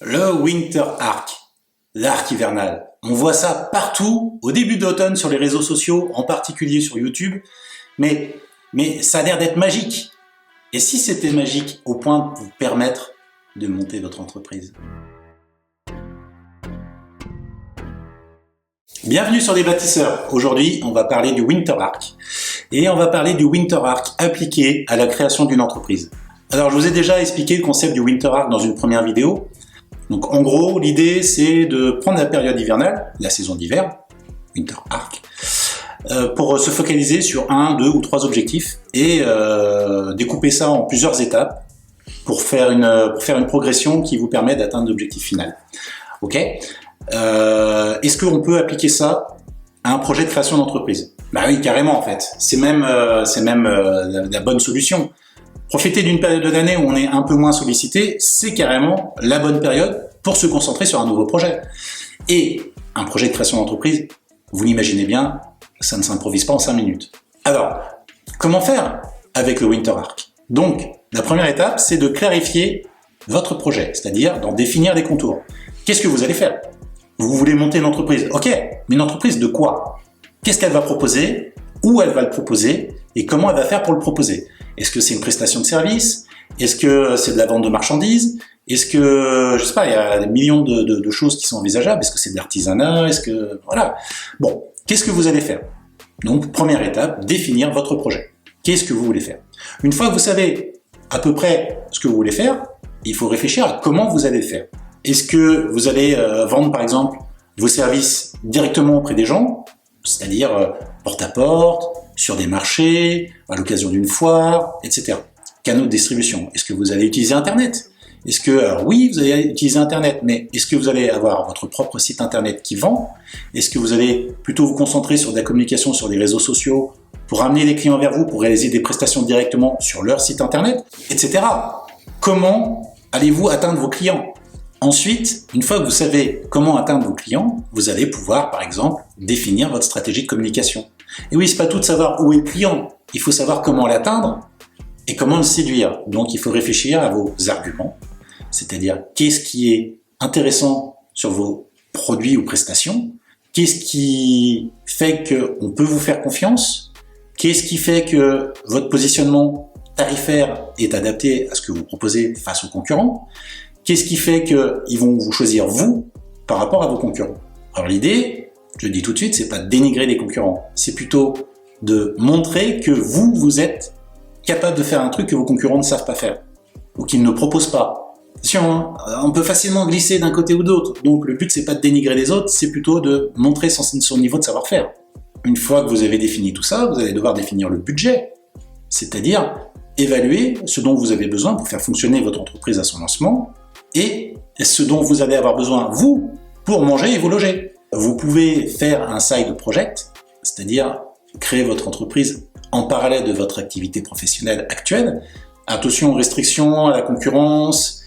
Le Winter Arc, l'arc hivernal. On voit ça partout, au début d'automne sur les réseaux sociaux, en particulier sur YouTube, mais ça a l'air d'être magique. Et si c'était magique au point de vous permettre de monter votre entreprise? Bienvenue sur Les Bâtisseurs. Aujourd'hui, on va parler du Winter Arc. Et on va parler du Winter Arc appliqué à la création d'une entreprise. Alors, je vous ai déjà expliqué le concept du Winter Arc dans une première vidéo. Donc, en gros, l'idée, c'est de prendre la période hivernale, la saison d'hiver, Winter Arc, pour se focaliser sur 1, 2 ou 3 objectifs et découper ça en plusieurs étapes pour faire une progression qui vous permet d'atteindre l'objectif final. Ok ? Est-ce qu'on peut appliquer ça à un projet de création d'entreprise? Bah oui, carrément en fait. C'est même la bonne solution. Profiter d'une période de l'année où on est un peu moins sollicité, c'est carrément la bonne période pour se concentrer sur un nouveau projet. Et un projet de création d'entreprise, vous l'imaginez bien, ça ne s'improvise pas en 5 minutes. Alors, comment faire avec le Winter Arc? Donc, la première étape, c'est de clarifier votre projet, c'est-à-dire d'en définir les contours. Qu'est-ce que vous allez faire? Vous voulez monter une entreprise. Ok, mais une entreprise de quoi? Qu'est-ce qu'elle va proposer? Où elle va le proposer? Et comment elle va faire pour le proposer? Est-ce que c'est une prestation de service? Est-ce que c'est de la vente de marchandises? Est-ce que, je sais pas, il y a des millions de choses qui sont envisageables? Est-ce que c'est de l'artisanat? Est-ce que, voilà. Bon, qu'est-ce que vous allez faire? Donc, première étape, définir votre projet. Qu'est-ce que vous voulez faire? Une fois que vous savez à peu près ce que vous voulez faire, il faut réfléchir à comment vous allez le faire. Est-ce que vous allez vendre, par exemple, vos services directement auprès des gens, c'est-à-dire porte-à-porte, sur des marchés, à l'occasion d'une foire, etc. Canaux de distribution. Est-ce que vous allez utiliser Internet? Est-ce que, alors oui, vous allez utiliser Internet, mais est-ce que vous allez avoir votre propre site Internet qui vend? Est-ce que vous allez plutôt vous concentrer sur de la communication sur les réseaux sociaux pour amener les clients vers vous, pour réaliser des prestations directement sur leur site Internet, etc. Comment allez-vous atteindre vos clients? Ensuite, une fois que vous savez comment atteindre vos clients, vous allez pouvoir, par exemple, définir votre stratégie de communication. Et oui, c'est pas tout de savoir où est le client. Il faut savoir comment l'atteindre et comment le séduire. Donc, il faut réfléchir à vos arguments, c'est-à-dire qu'est-ce qui est intéressant sur vos produits ou prestations, qu'est-ce qui fait qu'on peut vous faire confiance, qu'est-ce qui fait que votre positionnement tarifaire est adapté à ce que vous proposez face aux concurrents, qu'est-ce qui fait qu'ils vont vous choisir vous par rapport à vos concurrents. Alors l'idée, je le dis tout de suite, c'est pas de dénigrer les concurrents, c'est plutôt de montrer que vous êtes capable de faire un truc que vos concurrents ne savent pas faire, ou qu'ils ne proposent pas. Attention, hein, on peut facilement glisser d'un côté ou d'autre, donc le but c'est pas de dénigrer les autres, c'est plutôt de montrer son niveau de savoir-faire. Une fois que vous avez défini tout ça, vous allez devoir définir le budget, c'est-à-dire évaluer ce dont vous avez besoin pour faire fonctionner votre entreprise à son lancement, et ce dont vous allez avoir besoin, vous, pour manger et vous loger. Vous pouvez faire un side project, c'est-à-dire créer votre entreprise en parallèle de votre activité professionnelle actuelle. Attention aux restrictions, à la concurrence,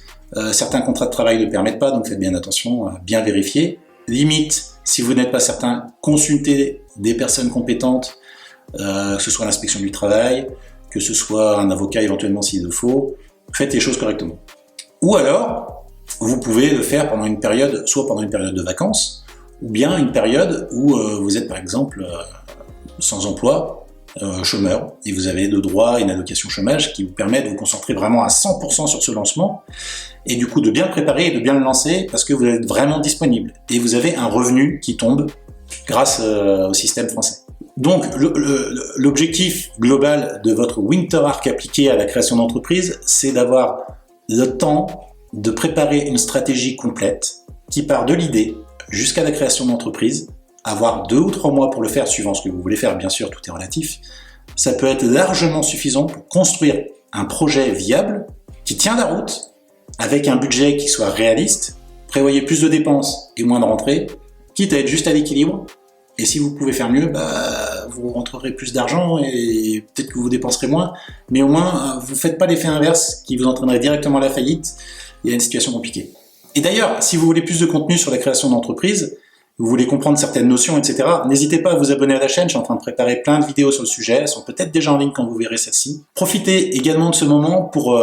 certains contrats de travail ne permettent pas, donc faites bien attention à bien vérifier. Limite, si vous n'êtes pas certain, consultez des personnes compétentes, que ce soit l'inspection du travail, que ce soit un avocat éventuellement s'il le faut. Faites les choses correctement. Ou alors, vous pouvez le faire pendant une période, soit pendant une période de vacances, ou bien une période où vous êtes par exemple sans emploi, chômeur, et vous avez le droit à une allocation chômage qui vous permet de vous concentrer vraiment à 100% sur ce lancement, et du coup de bien le préparer et de bien le lancer parce que vous êtes vraiment disponible, et vous avez un revenu qui tombe grâce au système français. Donc l'objectif global de votre Winter Arc appliqué à la création d'entreprise, c'est d'avoir le temps de préparer une stratégie complète qui part de l'idée jusqu'à la création d'entreprise, avoir 2 ou 3 mois pour le faire, suivant ce que vous voulez faire, bien sûr, tout est relatif. Ça peut être largement suffisant pour construire un projet viable qui tient la route, avec un budget qui soit réaliste, prévoyez plus de dépenses et moins de rentrées, quitte à être juste à l'équilibre, et si vous pouvez faire mieux, vous rentrerez plus d'argent et peut-être que vous dépenserez moins, mais au moins, vous ne faites pas l'effet inverse qui vous entraînerait directement à la faillite et à une situation compliquée. Et d'ailleurs, si vous voulez plus de contenu sur la création d'entreprise, vous voulez comprendre certaines notions, etc., n'hésitez pas à vous abonner à la chaîne, je suis en train de préparer plein de vidéos sur le sujet, elles sont peut-être déjà en ligne quand vous verrez celle-ci. Profitez également de ce moment pour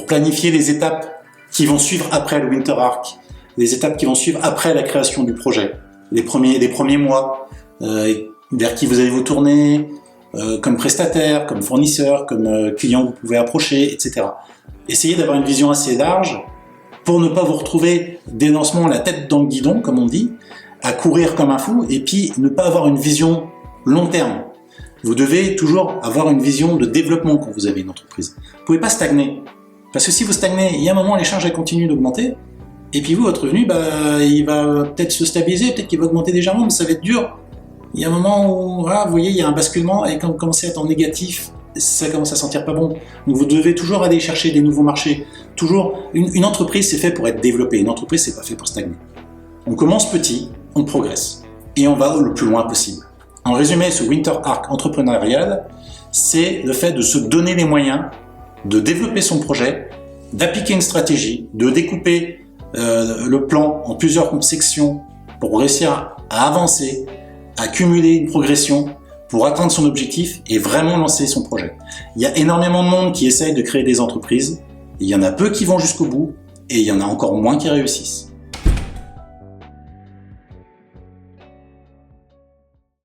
planifier les étapes qui vont suivre après le Winter Arc, les étapes qui vont suivre après la création du projet, les premiers mois, vers qui vous allez vous tourner, comme prestataire, comme fournisseur, comme client que vous pouvez approcher, etc. Essayez d'avoir une vision assez large pour ne pas vous retrouver dès le lancement la tête dans le guidon, comme on dit, à courir comme un fou, et puis ne pas avoir une vision long terme. Vous devez toujours avoir une vision de développement quand vous avez une entreprise. Vous ne pouvez pas stagner. Parce que si vous stagnez, il y a un moment, les charges elles continuent d'augmenter, et puis vous, votre revenu, il va peut-être se stabiliser, peut-être qu'il va augmenter légèrement, mais ça va être dur. Il y a un moment où, voilà, vous voyez, il y a un basculement, et quand vous commencez à être en négatif, ça commence à sentir pas bon. Donc vous devez toujours aller chercher des nouveaux marchés. Toujours, une entreprise, c'est fait pour être développée. Une entreprise, c'est pas fait pour stagner. On commence petit, on progresse, et on va le plus loin possible. En résumé, ce Winter Arc entrepreneurial, c'est le fait de se donner les moyens de développer son projet, d'appliquer une stratégie, de découper le plan en plusieurs sections pour réussir à avancer, à cumuler une progression pour atteindre son objectif et vraiment lancer son projet. Il y a énormément de monde qui essaye de créer des entreprises, il y en a peu qui vont jusqu'au bout et il y en a encore moins qui réussissent.